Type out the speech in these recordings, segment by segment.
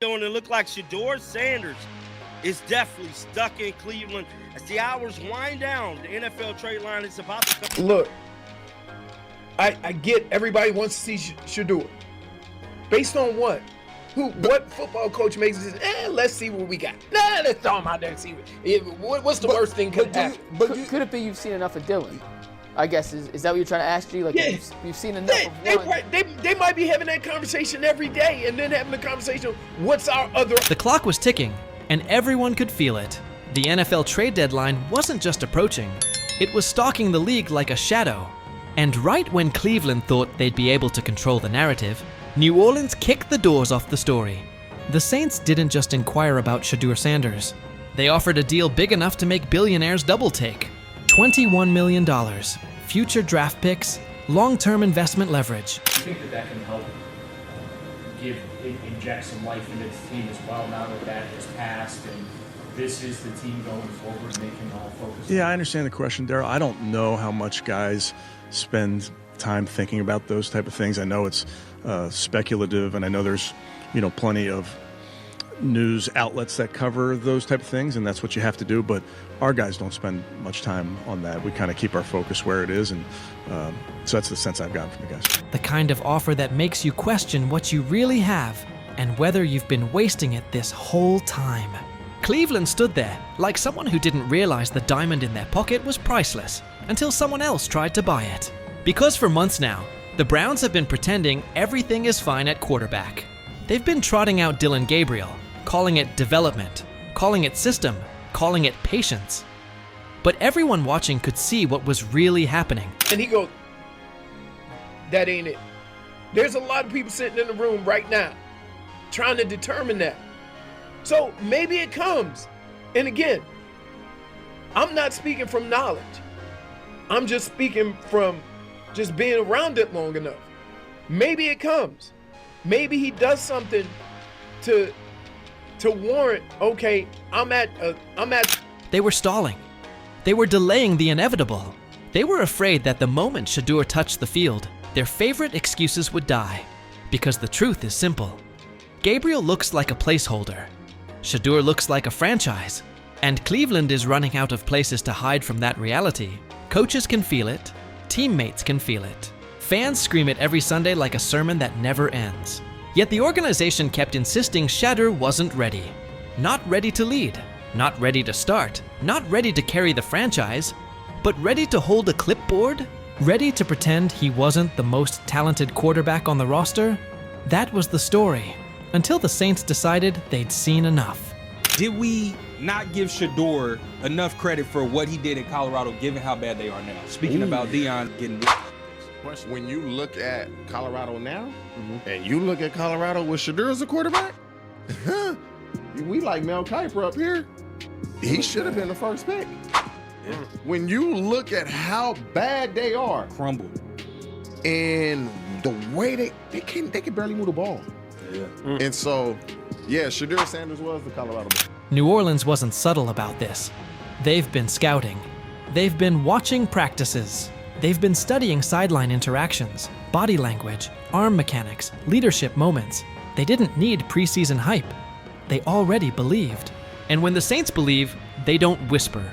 And it looked like Shadur Sanders is definitely stuck in Cleveland. As the hours wind down, the NFL trade line is about to come. Look, I get everybody wants to see Shedeur. Based on what? What football coach makes it? Let's see what we got. Let's throw him out there and see what's the worst thing could happen. Could it be you've seen enough of Dylan? I guess is that what you're trying to ask, G? Like, yeah. you've seen enough of one. They might be having that conversation every day, and then having the conversation, what's our other... The clock was ticking, and everyone could feel it. The NFL trade deadline wasn't just approaching, it was stalking the league like a shadow. And right when Cleveland thought they'd be able to control the narrative, New Orleans kicked the doors off the story. The Saints didn't just inquire about Shadur Sanders. They offered a deal big enough to make billionaires double take. $21 million, future draft picks, long-term investment leverage. I think that can help inject some life into the team as well, now that has passed and this is the team going forward and they can all focus. Yeah, I understand the question, Daryl. I don't know how much guys spend time thinking about those type of things. I know it's speculative, and I know there's plenty of news outlets that cover those type of things, and that's what you have to do, but our guys don't spend much time on that. We kind of keep our focus where it is, and so that's the sense I've gotten from the guys. The kind of offer that makes you question what you really have and whether you've been wasting it this whole time. Cleveland stood there like someone who didn't realize the diamond in their pocket was priceless until someone else tried to buy it. Because for months now, the Browns have been pretending everything is fine at quarterback. They've been trotting out Dylan Gabriel, calling it development, calling it system, calling it patience. But everyone watching could see what was really happening. And he goes, that ain't it. There's a lot of people sitting in the room right now trying to determine that. So maybe it comes. And again, I'm not speaking from knowledge. I'm just speaking from just being around it long enough. Maybe it comes. Maybe he does something to warrant, okay, I'm at. They were stalling. They were delaying the inevitable. They were afraid that the moment Shedeur touched the field, their favorite excuses would die. Because the truth is simple. Gabriel looks like a placeholder. Shedeur looks like a franchise. And Cleveland is running out of places to hide from that reality. Coaches can feel it. Teammates can feel it. Fans scream it every Sunday like a sermon that never ends. Yet the organization kept insisting Shedeur wasn't ready. Not ready to lead. Not ready to start. Not ready to carry the franchise. But ready to hold a clipboard? Ready to pretend he wasn't the most talented quarterback on the roster? That was the story. Until the Saints decided they'd seen enough. Did we not give Shedeur enough credit for what he did in Colorado, given how bad they are now? Speaking about Deion getting... When you look at Colorado now, and you look at Colorado with Shedeur as a quarterback, we like Mel Kiper up here. He should have been the first pick. Yeah. When you look at how bad they are, crumbled, and the way they can barely move the ball. Yeah. And so, yeah, Shadur Sanders was the Colorado. New Orleans wasn't subtle about this. They've been scouting. They've been watching practices. They've been studying sideline interactions, body language, arm mechanics, leadership moments. They didn't need preseason hype. They already believed. And when the Saints believe, they don't whisper.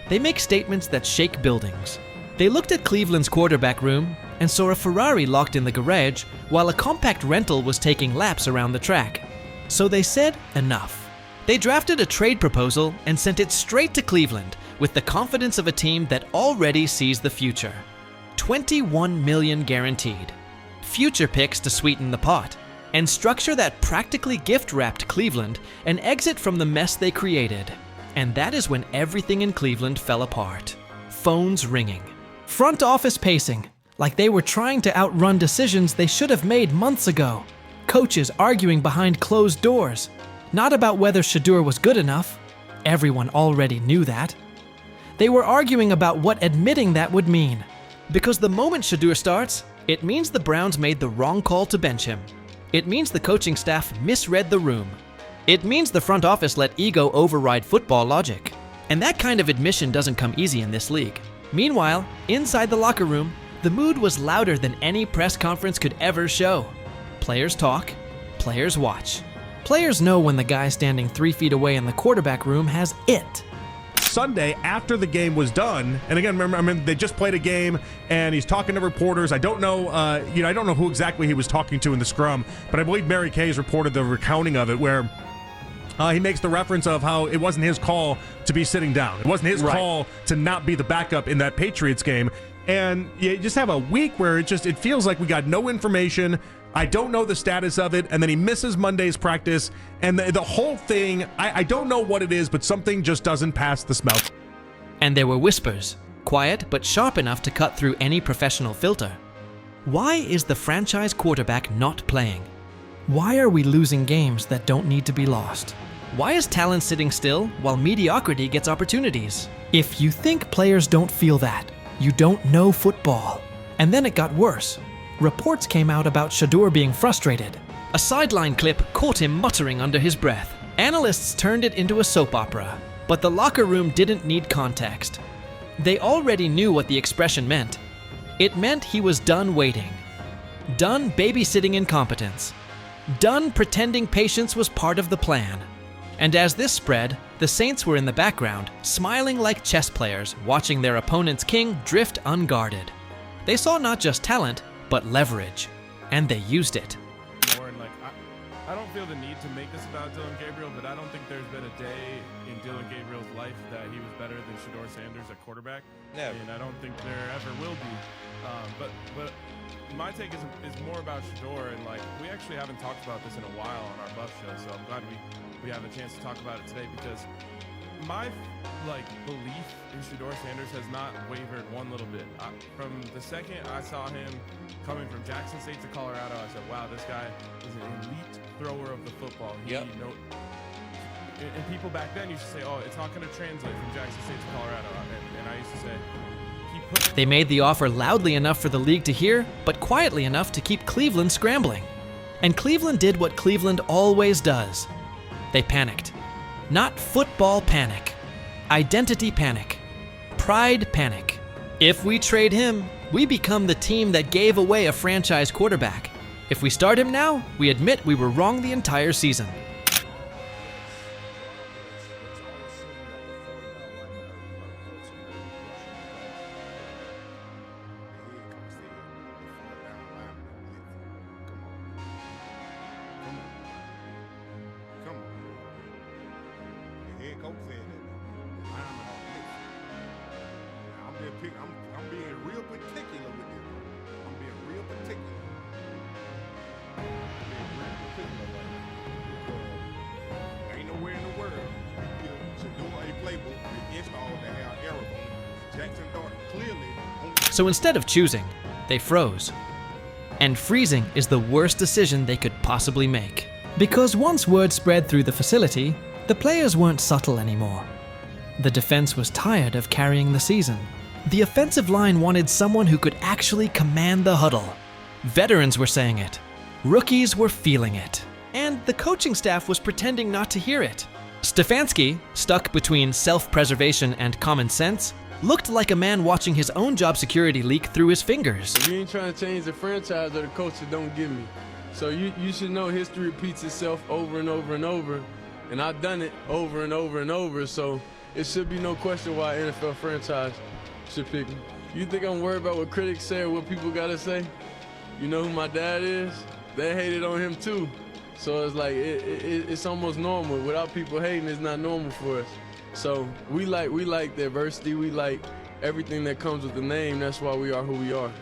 They make statements that shake buildings. They looked at Cleveland's quarterback room and saw a Ferrari locked in the garage while a compact rental was taking laps around the track. So they said enough. They drafted a trade proposal and sent it straight to Cleveland with the confidence of a team that already sees the future. $21 million guaranteed. Future picks to sweeten the pot. And structure that practically gift-wrapped Cleveland an exit from the mess they created. And that is when everything in Cleveland fell apart. Phones ringing. Front office pacing, like they were trying to outrun decisions they should have made months ago. Coaches arguing behind closed doors. Not about whether Shedeur was good enough. Everyone already knew that. They were arguing about what admitting that would mean. Because the moment Shedeur starts, it means the Browns made the wrong call to bench him. It means the coaching staff misread the room. It means the front office let ego override football logic. And that kind of admission doesn't come easy in this league. Meanwhile, inside the locker room, the mood was louder than any press conference could ever show. Players talk, players watch. Players know when the guy standing 3 feet away in the quarterback room has it. Sunday after the game was done, and again, remember, they just played a game, and he's talking to reporters. I don't know, I don't know who exactly he was talking to in the scrum, but I believe Mary Kay's reported the recounting of it, where he makes the reference of how it wasn't his call to be sitting down. It wasn't his call to not be the backup in that Patriots game, and you just have a week where it feels like we got no information. I don't know the status of it, and then he misses Monday's practice, and the whole thing, I don't know what it is, but something just doesn't pass the smell. And there were whispers, quiet but sharp enough to cut through any professional filter. Why is the franchise quarterback not playing? Why are we losing games that don't need to be lost? Why is talent sitting still while mediocrity gets opportunities? If you think players don't feel that, you don't know football. And then it got worse. Reports came out about Shedeur being frustrated. A sideline clip caught him muttering under his breath. Analysts turned it into a soap opera, but the locker room didn't need context. They already knew what the expression meant. It meant he was done waiting. Done babysitting incompetence. Done pretending patience was part of the plan. And as this spread, the Saints were in the background, smiling like chess players, watching their opponent's king drift unguarded. They saw not just talent, but leverage, and they used it. I don't feel the need to make this about Dylan Gabriel, but I don't think there's been a day in Dylan Gabriel's life that he was better than Shadur Sanders at quarterback. Never. And I don't think there ever will be. But my take is more about Shedeur, and we actually haven't talked about this in a while on our Buff show, so I'm glad we have a chance to talk about it today, because my belief in Shadur Sanders has not wavered one little bit. From the second I saw him coming from Jackson State to Colorado, I said, wow, this guy is an elite thrower of the football. And people back then used to say, oh, it's not going to translate from Jackson State to Colorado. And I used to say, They made the offer loudly enough for the league to hear, but quietly enough to keep Cleveland scrambling. And Cleveland did what Cleveland always does. They panicked. Not football panic. Identity panic. Pride panic. If we trade him, we become the team that gave away a franchise quarterback. If we start him now, we admit we were wrong the entire season. I'm being real particular with this. I'm being real particular. Because ain't nowhere in the world Shedeur a playbook against all that have errors on it. Jackson Dart clearly. So instead of choosing, they froze. And freezing is the worst decision they could possibly make. Because once word spread through the facility, the players weren't subtle anymore. The defense was tired of carrying the season. The offensive line wanted someone who could actually command the huddle. Veterans were saying it. Rookies were feeling it. And the coaching staff was pretending not to hear it. Stefanski, stuck between self-preservation and common sense, looked like a man watching his own job security leak through his fingers. You ain't trying to change the franchise or the coach that don't give me. So you should know history repeats itself over and over and over. And I've done it over and over and over, so it should be no question why an NFL franchise should pick me. You think I'm worried about what critics say or what people gotta say? You know who my dad is? They hated on him too. So it's like, it's almost normal. Without people hating, it's not normal for us. So we like diversity, we like everything that comes with the name. That's why we are who we are.